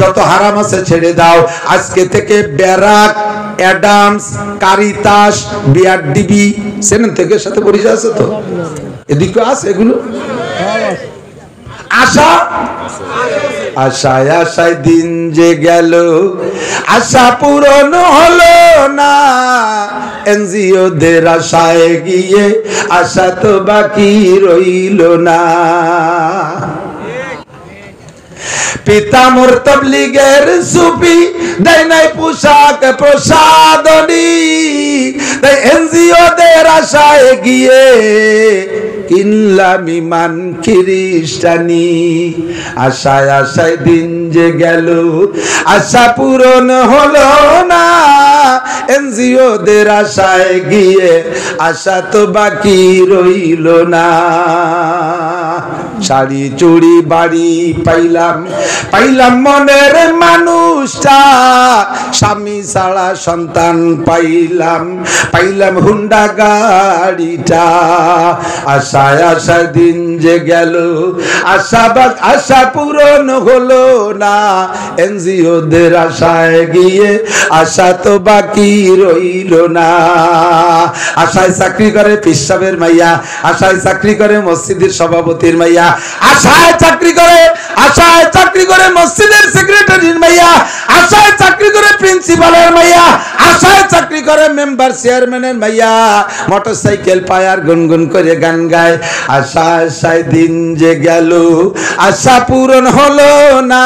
যত হারাম আছে ছেড়ে দাও আজকে থেকে। ব্যারাক, অ্যাডামস, কারিতাস, বিআরডিবি সেখান থেকে সাথে পরিচয় আছে তো, এদিকে আছে এগুলো। আশা আশায় আশায় দিন যে গেল, আশা পূরণ হলো না। এনজিওদের আশায় গিয়ে আশা তো বাকি রইল না। পিতা মোর তবলিগের সুফি, দেয় নাই পোশাক প্রসাদনী, তাই এনজিওদের আশায় গিয়ে কিনলাম ইমান খ্রিস্টানি। আশায় আশায় দিন যে গেল, আশা পূরণ হলো না। এনজিওদের আশায় গিয়ে আশা তো বাকি রইল না। শাড়ি চুড়ি বাড়ি পাইলাম, পাইলাম মনের মানুষটা। স্বামী ছাড়া সন্তান পাইলাম, পাইলাম হুন্ডা গাড়িটা। আশায় আশায় দিন যে গেল, আশা পূরণ হলো না। এনজিওদের আশায় গিয়ে আশা তো বাকি রইল না। আশায় চাকরি করে পিসাবের মাইয়া, আশায় চাকরি করে মসজিদের সভাপতির মাইয়া, আশায় চাকরি করে মসজিদের সেক্রেটারির মাইয়া, আশায় চাকরি করে প্রিন্সিপালের মাইয়া, আশায় চাকরি করে মেম্বার চেয়ারম্যানের মাইয়া। মোটরসাইকেল পায় আর গুনগুন করে গান গায়। আশা আশায় দিন যে গেল, আশা পূরণ হলো না।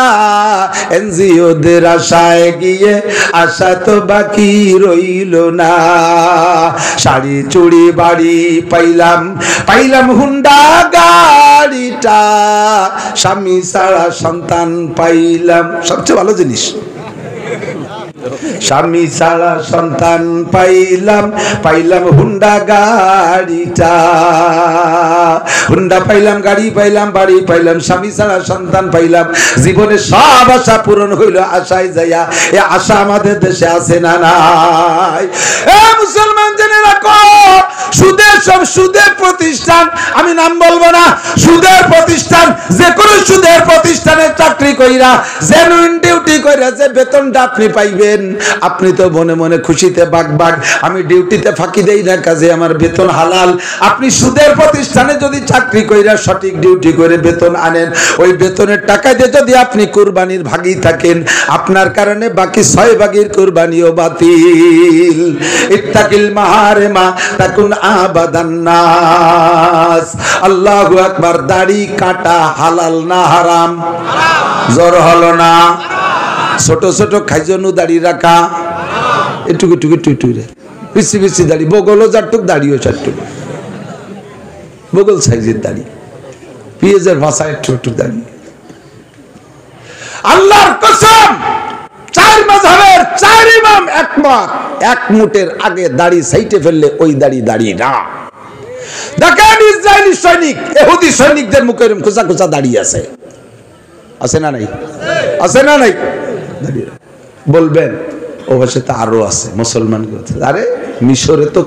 এনজিওদের আশায় গিয়ে আশা তো বাকি রইল না। শাড়ি চুড়ি বাড়ি পাইলাম, পাইলাম হুন্ডা গাড়িটা। স্বামী ছাড়া সন্তান পাইলাম, সবচেয়ে ভালো জিনিস। স্বামী ছাড়া সন্তান পাইলাম, পাইলাম হুন্ডা গাড়িটা। হুন্ডা পাইলাম, গাড়ি পাইলাম, বাড়ি পাইলাম, স্বামী ছাড়া সন্তান পাইলাম। জীবনে সব আশা পূরণ হইল আশায় যাইয়া। এ আশা আমাদের দেশে আছে না নাই? এ মুসলমান জেনে রাখো, সুদের সব সুদের প্রতিষ্ঠান, আমি নাম বলবো না, সুদের প্রতিষ্ঠান, যে কোনো সুদের প্রতিষ্ঠানে চাকরি কইরা জেনুইন ডিউটি কইরা যে বেতনটা আপনি পাইবেন, আপনি তো মনে মনে খুশিতে বাগবাগ, আমি ডিউটিতে ফাঁকি দেই না, কাজে আমার বেতন হালাল। আপনি সুদের প্রতিষ্ঠানে যদি চাকরি কইরা সঠিক ডিউটি করে বেতন আনেন, ওই বেতনের টাকা দিয়ে যদি আপনি কুরবানির ভাগী থাকেন, আপনার কারণে বাকি 6 ভাগের কুরবানিও বাতিল। ইত্তাকিল মাহারিমা তাকুন আবাদান নাস। আল্লাহু আকবার। দাড়ি কাটা হালাল না হারাম? জোর হলো না? ছোট ছোট খাইজনু দাড়ি রাখা, এটুকু টুকু টুকু বেশি বেশি দাড়ি, বগলও চারটুক, দাড়িও চারটুক, বগল সাইজের দাড়ি, পেঁয়াজের ভাষায় একটু একটু দাড়ি। আল্লাহর কসম, 4 মাযহাবের 4 ইমাম একমত, এক মুটের আগে দাড়ি সাইটে ফেললে ওই দাড়ি দাড়ি না। দেখেন ইসরায়েলি সৈনিক, ইহুদি সৈনিকদের মুখে খোঁচা খোঁচা দাড়ি আছে, আছে না নাই? আছে না নাই? বলবেন ও ভাষা তো আরো আছে মুসলমান। আরে মিশরে তো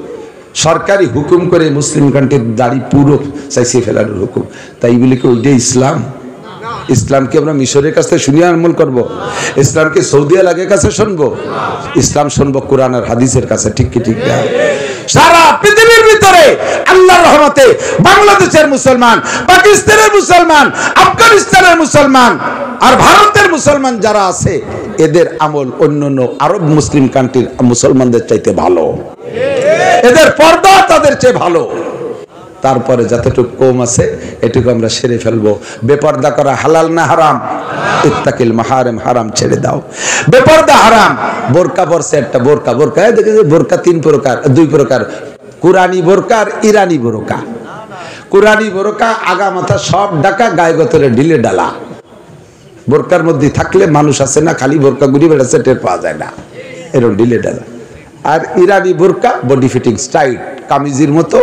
সরকারি হুকুম করে মুসলিম কান্ট্রির দাড়ি পুরো চাইছে ফেলানোর হুকুম, তাই বলে কি ওইটাই ইসলাম? ইসলামকে আমরা মিশরের কাছে শুনিয়ে আমল করব? ইসলামকে সৌদি আরবের কাছে শুনবো? ইসলাম শুনবো কোরআন আর হাদিসের কাছে। ঠিক কি ঠিক না? সারা পৃথিবীর ভিতরে আল্লাহর রহমতে বাংলাদেশের মুসলমান, পাকিস্তানের মুসলমান, আফগানিস্তানের মুসলমান আর ভারতের মুসলমান যারা আছে, এদের আমল অন্যান্য আরব মুসলিম কান্ট্রির মুসলমানদের চাইতে ভালো, এদের পর্দা তাদের চেয়ে ভালো। তারপরে যতটুকু কম আছে এটুকু আমরা সেরে ফেলবো। বেপর্দা করা হালাল না হারাম? ইত্তাকিল মাহারিম, হারাম ছেড়ে দাও। বেপর্দা হারাম। বোরকা পরছে একটা, বোরকা বোরকা দেখে, বোরকা 3 প্রকার, 2 প্রকার, কুরআনি বোরকা আর ইরানি বোরকা। কুরআনি বোরকা আগা মাথা সব ঢাকা, গায়ে গতরে ঢিলে ডালা। বোরকার মধ্যে থাকলে মানুষ আছে না, খালি বোরকা ঘুরি বেড়াচ্ছে, টের পাওয়া যায় না, এরকম ঢিলে ডালা। আর ইরানি বোরকা বডি ফিটিং টাইট, কামিজের মতো,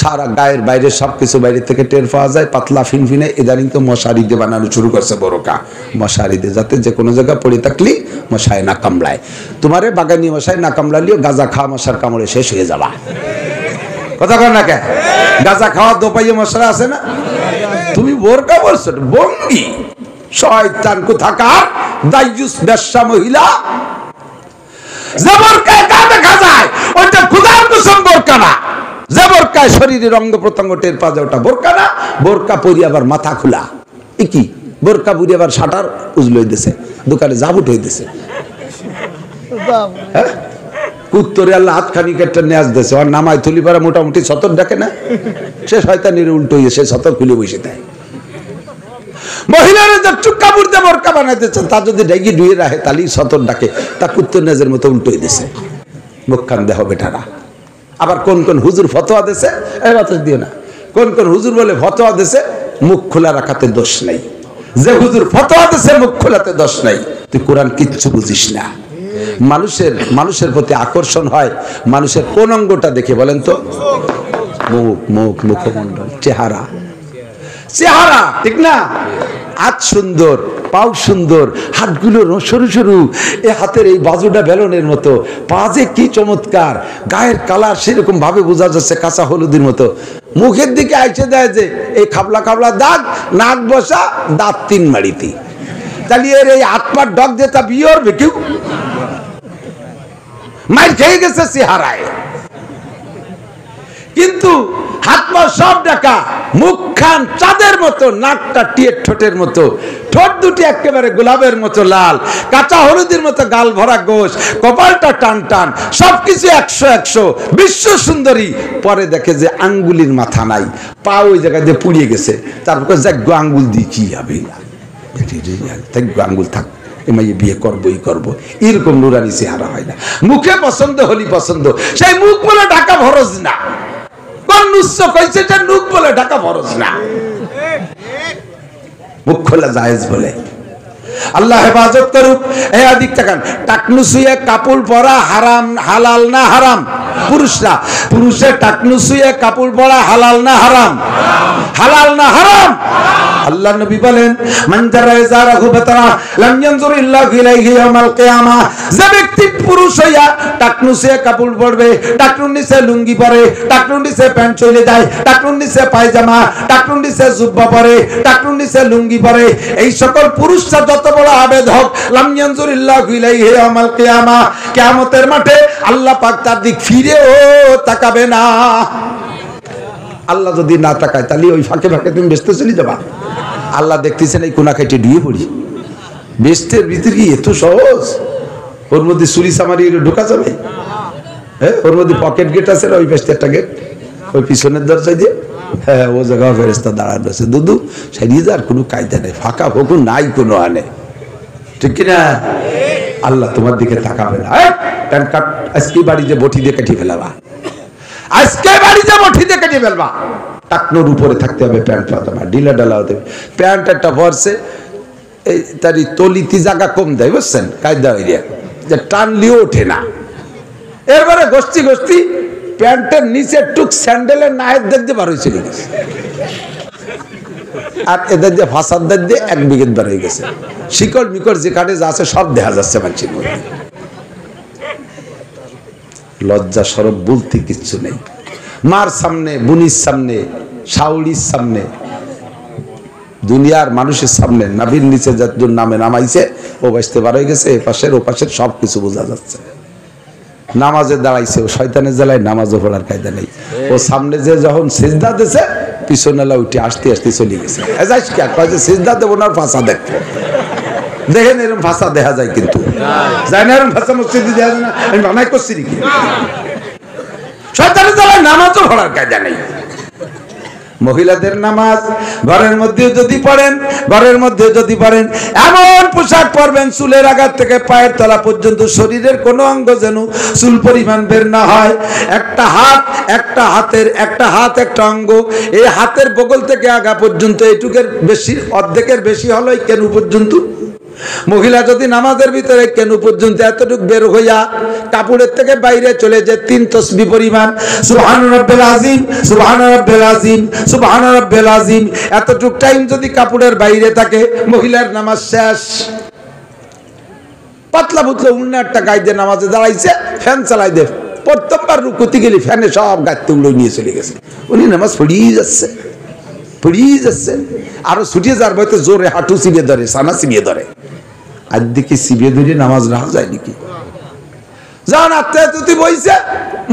সারা গায়ের বাইরে সবকিছু বাইরে থেকে টের পাওয়া যায়, পাতলা ফিনফিনে। ইদানিং তো মশারি দিয়ে বানানো শুরু করছে বোরকা, মশারি দিয়ে, যাতে যে কোনো জায়গায় পড়ে থাকলি মশায় না কামড়ায়। তোমারে বাগানি মশায় না কামড়ালিও গাঁজা খাওয়া মশার কামড়ে শেষ হয়ে যাবা। কথা কর না কে? গাঁজা খাওয়া দোপাইয়ে মশারা আছে না? তুমি বোরকা বলছো, বঙ্গি শয়তান কোথাকার, দাইয়ুস বেশ্যা মহিলা, যে বোরকা কা দেখা যায় ওইটা খোদার কসম বোরকা না। যে বোরকায় শরীরের অঙ্গ প্রত্যঙ্গ টের পাওয়া যায় ওটা বোরকা না। বোরকা পরি আবার মাথা খোলা, এ কি বোরকা পরি আবার শাটার উজল হইতেছে, দোকানে জাবুট হইতেছে। হ্যাঁ, উত্তরে আল্লাহ হাতখানি কেটে নেয়াজ দিয়েছে, আর নামায় তুলি পারা মোটামুটি সতর ডাকে না, সে শয়তানির উল্টো হয়ে সে সতর খুলে বসে দেয়। মহিলারা যে চুক্কা বুড়তে বোরকা বানাইতেছে তা যদি ডেগি ডুয়ে রাখে তাহলেই সতর ডাকে, তা কুত্তর নেজের মতো উল্টো হয়ে দিছে। মুখখান দেহ বেটারা। আবার কোন কোন হুজুর ফতোয়া দিয়েছে, এই বাতাস দিও না, কোন কোন হুজুর বলে ফতোয়া দিয়েছে মুখ খোলা রাখাতে দোষ নাই। যে হুজুর ফতোয়া দিয়েছে মুখ খোলাতে দোষ নাই। তুই কোরআন কিচ্ছু বুঝিস না। মানুষের প্রতি আকর্ষণ হয় মানুষের কোন অঙ্গটা দেখে বলেন তো? মুখ, মুখমণ্ডল, চেহারা, ঠিক না? হাত সুন্দর, পাও সুন্দর, হাতগুলো সরু সরু, এ হাতের এই বাজুটা বেলনের মতো, পা যে কি চমৎকার, গায়ের কালার সেরকম ভাবে বোঝা যাচ্ছে কাঁচা হলুদের মতো। মুখের দিকে আইসে দেয় যে এই খাবলা খাবলা দাগ, নাক বসা, দাঁত 3 মাড়িতে। তাহলে এর এই আত্মার ডগ যে তা বিয়ে করবে কেউ? মার খেয়ে গেছে চেহারায়, কিন্তু হাত পা সব ডাকা, মুখ খান চাঁদের মতো, নাকটা টিয়ের ঠোঁটের মতো, ঠোঁট দুটি একেবারে গোলাপের মতো লাল, কাঁচা হলুদের মতো গাল ভরা গোশ, কপালটা টান টান, সবকিছু 100 বিশ্ব সুন্দরী। পরে দেখে যে আঙ্গুলির মাথা নাই, পা ওই জায়গায় দিয়ে পুড়িয়ে গেছে, তারপর যাক আঙ্গুল দিয়ে কি হবে, আঙ্গুল থাক, বিয়ে করবোই করবো, এরকম নুরানি চেহারা হয় না। মুখে পছন্দ হলি পছন্দ, সেই মুখ বলে ঢাকা ফরজ না। মুখ বলে ঢাকা ফরজ না, মুখ খোলা জায়েজ বলে। আল্লাহ হেফাজত করুক। এই আদিক তাকান, টাকনু শুয়ে কাপড় পরা হারাম, হালাল না হারাম? পুরুষরা, পুরুষের টাকনু শুয়ে কাপড় পরা হালাল না হারাম? হালাল না হারাম? আল্লাহ নবী বলেন, মান জারা ইজারাহু বাতারা লাম ইয়ানজুর ইল্লাহু ইলাইহি ইয়াউমাল কিয়ামা। যে ব্যক্তি পুরুষ হইয়া টাকনু শুয়ে কাপড় পরবে, টাকনুর নিচে লুঙ্গি পরে, টাকনুর নিচে প্যান্ট চলে যায়, টাকনুর নিচে পায়জামা, টাকনুর নিচে জুব্বা পরে, টাকনুর নিচে লুঙ্গি পরে, এই সকল পুরুষরা যত বড় আবেদ হোক, লাম ইয়ানজুর ইল্লাহু ইলাইহি ইয়াউমাল কিয়ামা, কিয়ামতের মাঠে আল্লাহ পাক তার দিক ফিরেও তাকাবে না। আল্লাহ যদি না তাকায় তাহলে ওই ফাঁকে ফাঁকে তুমি ব্যস্ত চলে যাবা। আল্লাহ দেখতেছেন এই কোনা খাইটে ডুয়ে পড়ি, বেস্টের ভিতরে কি এত সহজ? ওর মধ্যে চুরি চামারি ঢোকা যাবে? হ্যাঁ, ওর মধ্যে পকেট গেট আছে, ওই পাশে একটা গেট, ওই পিছনের দরজা দিয়ে, হ্যাঁ, ও জায়গা ফেরেস্তা দাঁড়ানো আছে। দুদু সারিয়ে যার কোনো কায়দা নেই, ফাঁকা ফোকু নাই কোনো আনে, ঠিক কিনা? আল্লাহ তোমার দিকে তাকাবে না। প্যান্ট কাট আজকে বাড়ি যে বটি দিয়ে কেটে ফেলাবা, আজকে বাড়ি যে বটি দিয়ে কেটে ফেলবা। টাকনোর উপরে থাকতে হবে প্যান্ট, পাতামা ঢিলা ডালা হতে হবে। প্যান্ট একটা ভরছে, এই তার তলিতি জায়গা কম দেয়, বুঝছেন? কায়দা এরিয়া যে টানলিও ওঠে না। এরপরে গোষ্ঠী গোষ্ঠী প্যান্টের নিচে টুক স্যান্ডেলের নায়ের দেখতে বার হয়েছিল, আর এদের দিয়ে ফাঁসাদের দিয়ে 1 বিঘেত বার হয়ে গেছে। শিকড় মিকড় যেখানে যা আছে সব দেখা যাচ্ছে মানুষের মধ্যে। লজ্জা সরব বলতে কিচ্ছু নেই। মার সামনে, বুনির সামনে, শাউলির সামনে, দুনিয়ার মানুষের সামনে নাভির নিচে যার নামে নামাইছে ও বাঁচতে বার হয়ে গেছে। এপাশের ওপাশের সব কিছু বোঝা যাচ্ছে। নামাজে দাঁড়াইছে, ও শয়তানের জ্বালায় নামাজও পড়ার কায়দা নেই। ও সামনে যে যখন সিজদা দিছে পিছনেলা উঠে আসতে আসতে চলে গেছে। সিজদা দেবো না, ফাঁসা দেখতে দেখেন, এরকম ভাষা দেখা যায় কিন্তু যায় না, এরকম ভাষা মসজিদে দেখা যায় না। আমি বানাই করছি নাকি? শয়তানের জ্বালায় নামাজও পড়ার কায়দা নেই। মহিলাদের নামাজ ঘরের মধ্যে যদি পড়েন, ঘরের মধ্যে যদি পড়েন এমন পোশাক পরবেন চুলের আঘাত থেকে পায়ের তলা পর্যন্ত শরীরের কোনো অঙ্গ যেন চুল পরিমাণ বের না হয়। একটা হাত, একটা হাতের একটা হাত, একটা অঙ্গ, এই হাতের বগল থেকে আগা পর্যন্ত এইটুকের বেশি, অর্ধেকের বেশি হলো এই কেনু পর্যন্ত। মহিলা যদি নামাজের ভিতরে কেনু পর্যন্ত এতটুক বের হইয়া কাপড়ের থেকে বাইরে চলে যায় 3 তসবিহ পরিমাণ সুবহান রাব্বিল আযীম, সুবহান রাব্বিল আযীম, সুবহান রাব্বিল আযীম, এতটুক টাইম যদি কাপড়ের বাইরে থাকে মহিলার নামাজ শেষ। পাতলা বুতলা উন্নারটা গায়ে দিয়ে নামাজে দাঁড়াইছে, ফ্যান চালাই দে, প্রথমবার রুকুতে গেলি ফ্যানে সব গায়ে উল্টো নিয়ে চলে গেছে। উনি নামাজ পড়িয়ে যাচ্ছে, পড়িয়ে যাচ্ছে, আরো ছুটিয়ে যার বয়তে জোরে হাঁটু চিবিয়ে ধরে, সানা চিবিয়ে ধরে। আজ দিকে সিবিয়ে ধরে নামাজ রাখা যায় নাকি? যখন আত্মীয় তুতি বইছে,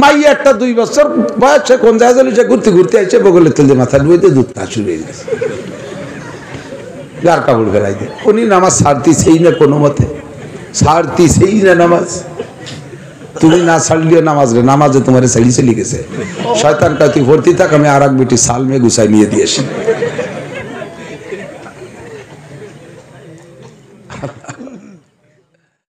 মাইয়া একটা 2 বছর বয়স, সে কোন জায়গায় চলে, সে ঘুরতে ঘুরতে আইসে বগলে তুলে মাথা ডুইতে দুধ তা শুরু হয়ে গেছে, গার কাপড় ফেলাই দে। উনি নামাজ ছাড়তেছেই না, কোনো মতে ছাড়তেছেই না নামাজ। তুমি না ছাড়লিও নামাজ রে, নামাজে তোমার ছাড়ি চলে গেছে। শয়তান কয় তুই ভর্তি থাক, আমি আর এক বেটি সাল মে গুছাই নিয়ে দিয়েছি।